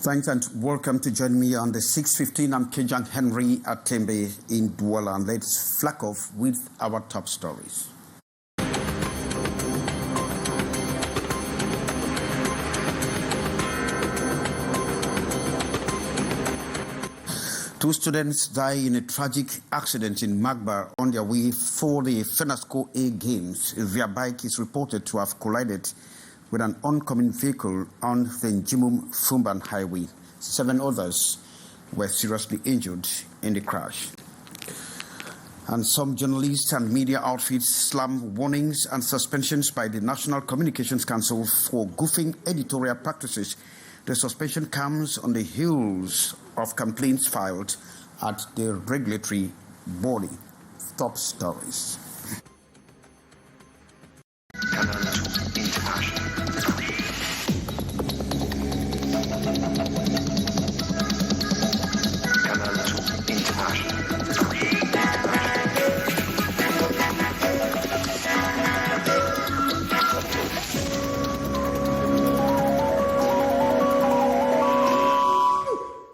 Thanks and welcome to join me on the 6:15. I'm Kejang Henry Atembe in Douala, and let's flag off with our top stories. Two students die in a tragic accident in Magba on their way for the FENASCO A Games. Their bike is reported to have collided with an oncoming vehicle on the Njimum-Fumban highway. 7 others were seriously injured in the crash. And some journalists and media outfits slam warnings and suspensions by the National Communications Council for goofing editorial practices. The suspension comes on the heels of complaints filed at the regulatory body. Top stories.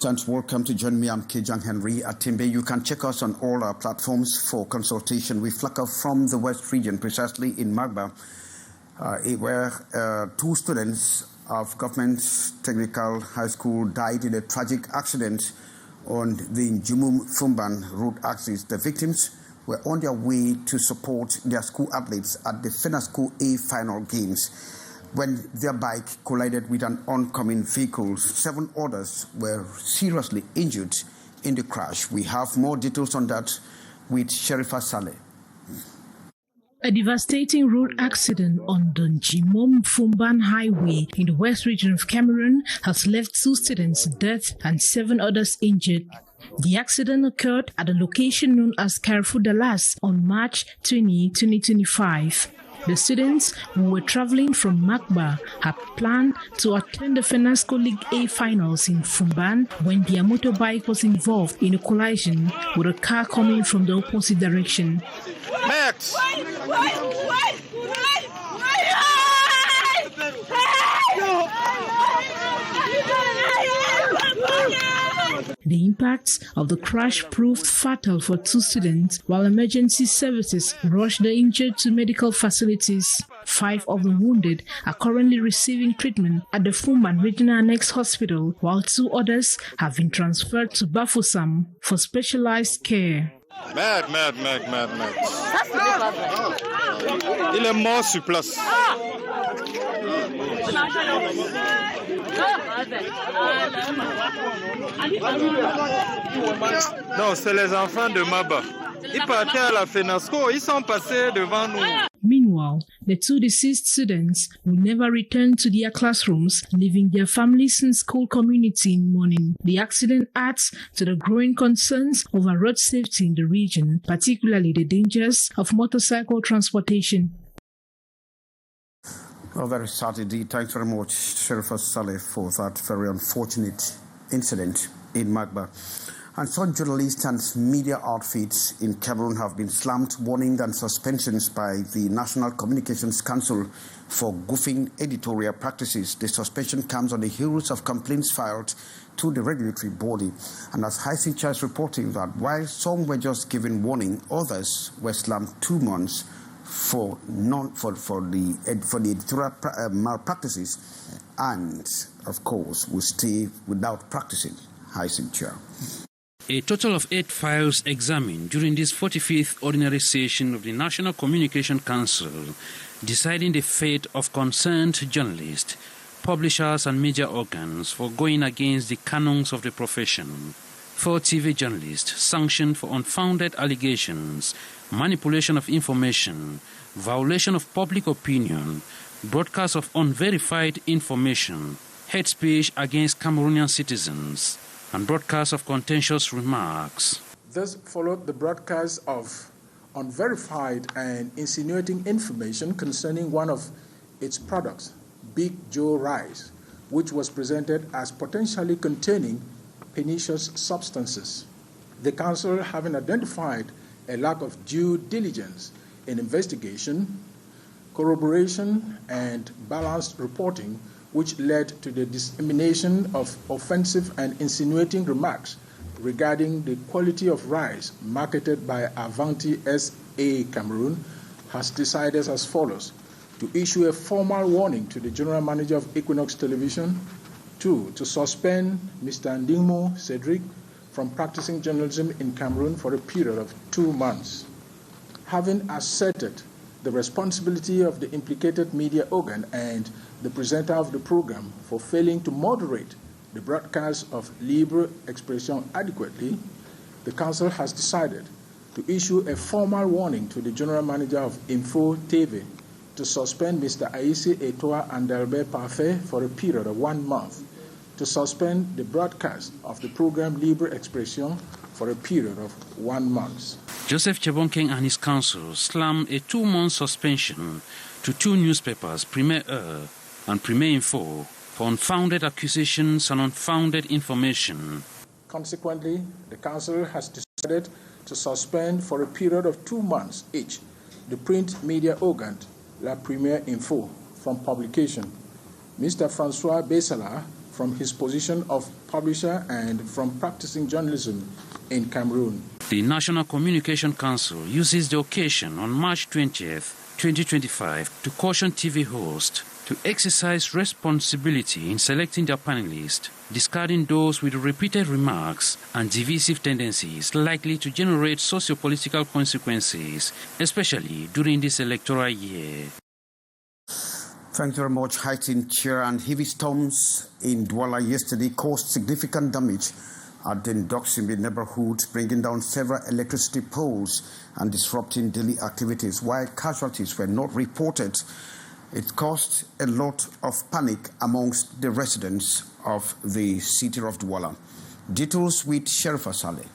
And welcome to join me. I'm Kejang Henry Atembe. You can check us on all our platforms for consultation. We flag off from the West region, precisely in Magba, where 2 students of Government Technical High School died in a tragic accident on the Njimum-Fumban road axis. The victims were on their way to support their school athletes at the FENASCO A final games when their bike collided with an oncoming vehicle. 7 others were seriously injured in the crash. We have more details on that with Sherifa Saleh. A devastating road accident on the Njimum-Fumban highway in the west region of Cameroon has left 2 students dead and 7 others injured. The accident occurred at a location known as Carrefour Dallas on March 20, 2025. The students who were traveling from Magba had planned to attend the FENASCO League A finals in Fumban when their motorbike was involved in a collision with a car coming from the opposite direction. Max! The impacts of the crash proved fatal for 2 students, while emergency services rushed the injured to medical facilities. 5 of the wounded are currently receiving treatment at the Fumban Regional Annex Hospital, while 2 others have been transferred to Bafoussam for specialized care. Merde. Il est mort sur place. Non, c'est les enfants de Maba. Ils partaient à la FENASCO, ils sont passés devant nous. Meanwhile, the 2 deceased students will never return to their classrooms, leaving their families and school community in mourning. The accident adds to the growing concerns over road safety in the region, particularly the dangers of motorcycle transportation. Well, very sad indeed. Thanks very much, Sheriff Saleh, for that very unfortunate incident in Magba. And some journalists and media outfits in Cameroon have been slammed warnings and suspensions by the National Communications Council for goofing editorial practices. The suspension comes on the heels of complaints filed to the regulatory body. And as Hyacinth is reporting that while some were just given warning, others were slammed 2 months for the editorial malpractices, and of course will stay without practicing. Hyacinth. A total of 8 files examined during this 45th ordinary session of the National Communication Council, deciding the fate of concerned journalists, publishers and media organs for going against the canons of the profession. 4 TV journalists sanctioned for unfounded allegations, manipulation of information, violation of public opinion, broadcast of unverified information, hate speech against Cameroonian citizens, and broadcast of contentious remarks. This followed the broadcast of unverified and insinuating information concerning one of its products, Big Joe Rice, which was presented as potentially containing pernicious substances. The Council, having identified a lack of due diligence in investigation, corroboration, and balanced reporting, which led to the dissemination of offensive and insinuating remarks regarding the quality of rice marketed by Avanti SA Cameroon, has decided as follows: to issue a formal warning to the General Manager of Equinox Television, 2, to suspend Mr. Ndingmo Cedric from practicing journalism in Cameroon for a period of 2 months. Having asserted the responsibility of the implicated media organ and the presenter of the program for failing to moderate the broadcast of libre expression adequately, the Council has decided to issue a formal warning to the General Manager of Info TV to suspend Mr. Aïssi Etoa and Delbert Parfait for a period of 1 month, to suspend the broadcast of the program Libre Expression for a period of 1 month. Joseph Chebonkeng and his council slammed a 2-month suspension to 2 newspapers, Premier and Premier Info, for unfounded accusations and unfounded information. Consequently, the Council has decided to suspend for a period of 2 months each the print media organ La Première Info from publication, Mr. Francois Bessala from his position of publisher and from practicing journalism in Cameroon. The National Communication Council uses the occasion on March 20th, 2025 to caution TV hosts to exercise responsibility in selecting their panelists, discarding those with repeated remarks and divisive tendencies likely to generate socio-political consequences, especially during this electoral year. Thank you very much. Heightened cheer and heavy storms in Douala yesterday caused significant damage at the Ndoksimbi neighborhood, bringing down several electricity poles and disrupting daily activities. While casualties were not reported, it caused a lot of panic amongst the residents of the city of Douala. Details with Sherifa Saleh.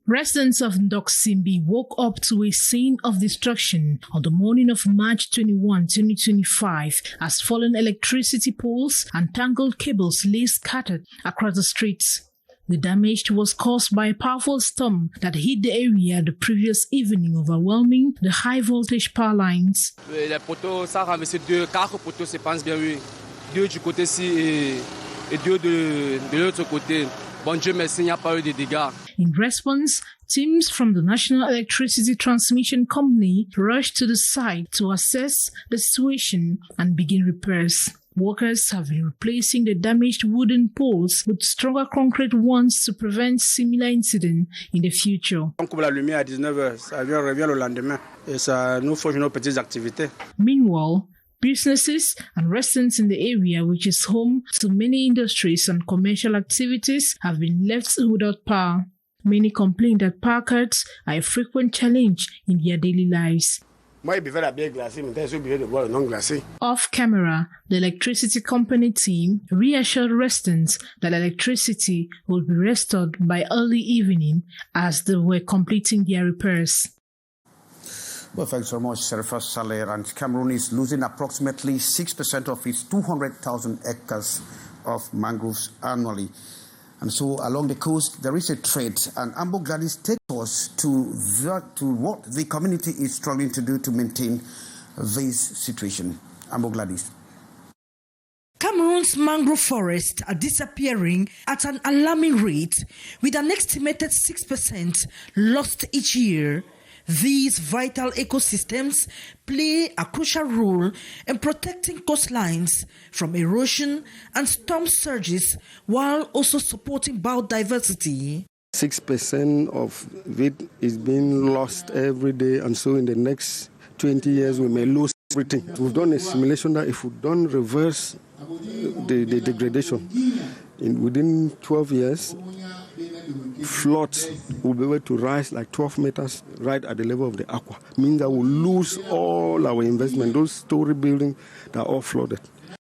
Residents of Ndoksimbi woke up to a scene of destruction on the morning of March 21, 2025, as fallen electricity poles and tangled cables lay scattered across the streets. The damage was caused by a powerful storm that hit the area the previous evening, overwhelming the high-voltage power lines. Les poteaux, ça a renversé 4 poteaux, je pense bien, oui. 2 du côté-ci et 2 de l'autre côté. Bon Dieu merci, il n'y a pas eu de dégâts. In response, teams from the National Electricity Transmission Company rushed to the site to assess the situation and begin repairs. Workers have been replacing the damaged wooden poles with stronger concrete ones to prevent similar incidents in the future. On coupe la lumière à 19h, ça revient le lendemain et ça nous forge nos petites activités. Meanwhile, businesses and residents in the area, which is home to many industries and commercial activities, have been left without power. Many complain that power cuts are a frequent challenge in their daily lives. Off camera, the electricity company team reassured residents that electricity will be restored by early evening as they were completing their repairs. Well, thanks so much, Sherifa Saleh. And Cameroon is losing approximately 6% of its 200,000 acres of mangroves annually. And so along the coast, there is a trade. And Ambo Gladys takes us to what the community is struggling to do to maintain this situation. Ambo Gladys. Cameroon's mangrove forests are disappearing at an alarming rate, with an estimated 6% lost each year. These vital ecosystems play a crucial role in protecting coastlines from erosion and storm surges, while also supporting biodiversity. 6% of it is being lost every day, and so in the next 20 years we may lose everything. We've done a simulation that if we don't reverse the degradation, within 12 years, floods will be able to rise like 12 meters right at the level of the aqua. Means that we'll lose all our investment. Those story buildings that are all flooded.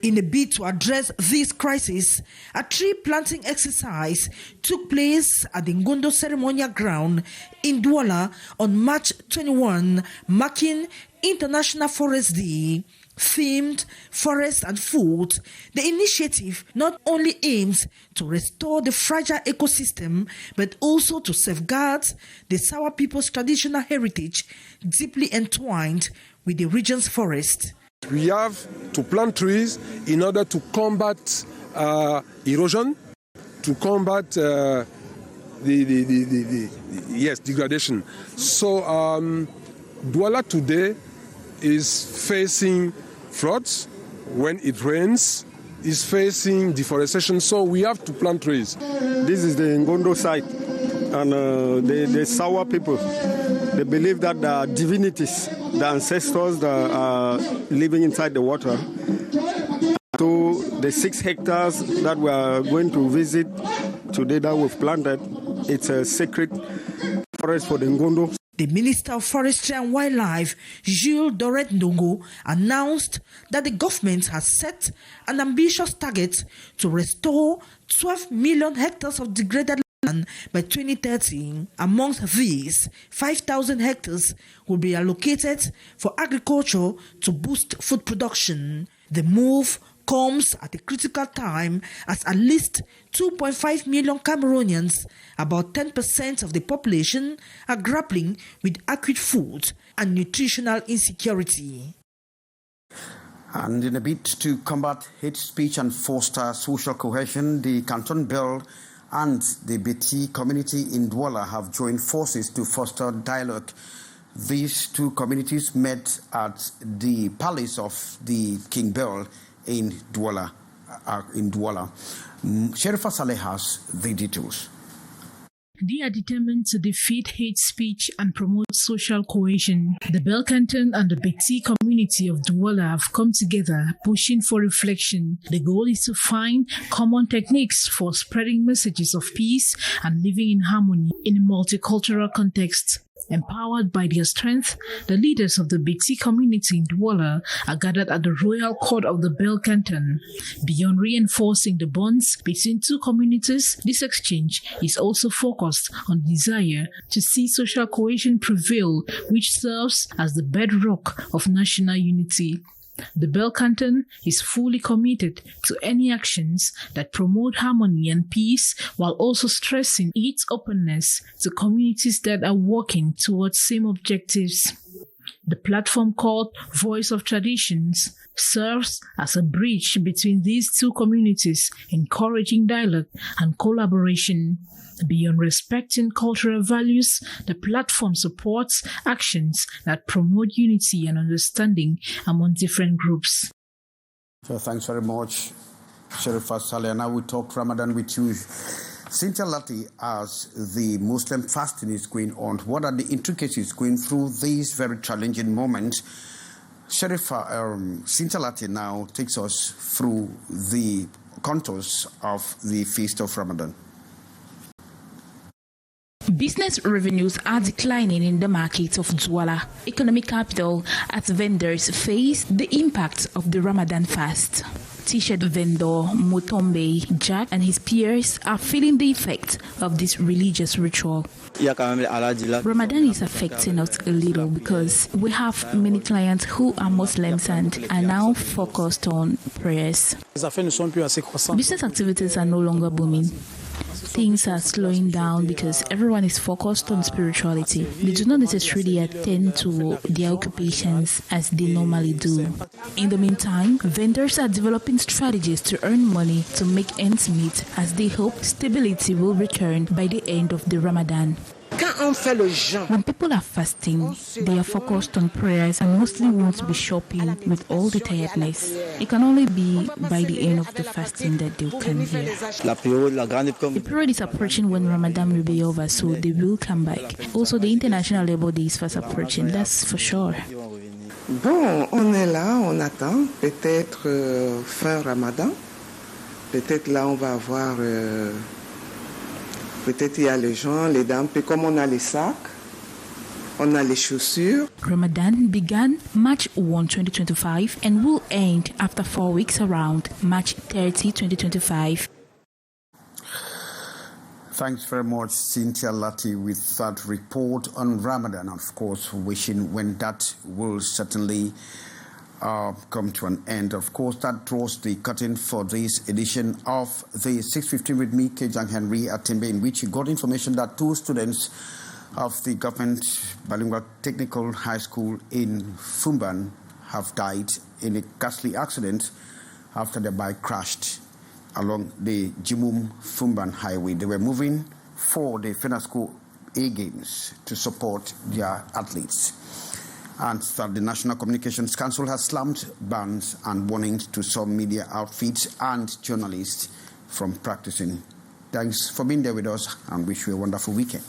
In a bid to address this crisis, a tree planting exercise took place at the Ngondo Ceremonial Ground in Douala on March 21, marking International Forest Day. Themed Forest and Food, the initiative not only aims to restore the fragile ecosystem, but also to safeguard the Sawa people's traditional heritage deeply entwined with the region's forest. We have to plant trees in order to combat erosion, to combat degradation. So Douala today is facing floods when it rains, is facing deforestation, so we have to plant trees. This is the Ngondo site, and the Sawa people, they believe that the divinities, the ancestors that are living inside the water, so the 6 hectares that we are going to visit today that we've planted, it's a sacred forest for the Ngondo. The Minister of Forestry and Wildlife, Jules Doret Ndongo, announced that the government has set an ambitious target to restore 12 million hectares of degraded land by 2030. Amongst these, 5,000 hectares will be allocated for agriculture to boost food production. The move comes at a critical time as at least 2.5 million Cameroonians, about 10% of the population, are grappling with acute food and nutritional insecurity. And in a bid to combat hate speech and foster social cohesion, the Canton Bell and the Beti community in Douala have joined forces to foster dialogue. These two communities met at the palace of the King Bell in Douala. Sherifa Saleh has the details. They are determined to defeat hate speech and promote social cohesion. The Bell Canton and the Beti community of Douala have come together, pushing for reflection. The goal is to find common techniques for spreading messages of peace and living in harmony in a multicultural context. Empowered by their strength, the leaders of the Beti community in Douala are gathered at the Royal Court of the Bell Canton. Beyond reinforcing the bonds between two communities, this exchange is also focused on the desire to see social cohesion prevail, which serves as the bedrock of national unity. The Bell Canton is fully committed to any actions that promote harmony and peace, while also stressing its openness to communities that are working towards same objectives. The platform called Voice of Traditions serves as a bridge between these two communities, encouraging dialogue and collaboration. Beyond respecting cultural values, the platform supports actions that promote unity and understanding among different groups. So thanks very much, Sherifa Saleh. Now we talk Ramadan with you. Cynthia Lati, as the Muslim fasting is going on, what are the intricacies going through these very challenging moments? Sherifa, Cynthia Lati now takes us through the contours of the Feast of Ramadan. Business revenues are declining in the market of Douala, economic capital, as vendors face the impact of the Ramadan fast. T-shirt vendor Mutombe Jack and his peers are feeling the effect of this religious ritual. Ramadan is affecting us a little because we have many clients who are Muslims and are now focused on prayers. Business activities are no longer booming. Things are slowing down because everyone is focused on spirituality. They do not necessarily attend to their occupations as they normally do. In the meantime, vendors are developing strategies to earn money to make ends meet as they hope stability will return by the end of the Ramadan. When people are fasting, they are focused on prayers and mostly won't be shopping with all the tiredness. It can only be by the end of the fasting that they will come here. The period is approaching when Ramadan will be over, so they will come back. Also, the International Labour Day is fast approaching, that's for sure. Bon, on est là, on attend. Peut-être fin Ramadan. Peut-être là, on va avoir... Peut-être il y a les gens, les dames, puis comme on a les sacs, on a les chaussures. Ramadan began March 1, 2025 and will end after 4 weeks around March 30, 2025. Thanks very much, Cynthia Lati, with that report on Ramadan. Of course, wishing when that will certainly come to an end. Of course, that draws the curtain for this edition of the 6:15 with me, Kejang Henry Atimbe, in which you got information that 2 students of the government bilingual technical high school in Fumban have died in a ghastly accident after their bike crashed along the Jimum-Fumban highway. They were moving for the FENASCO A Games to support their athletes. And that the National Communications Council has slammed bans and warnings to some media outfits and journalists from practicing. Thanks for being there with us and wish you a wonderful weekend.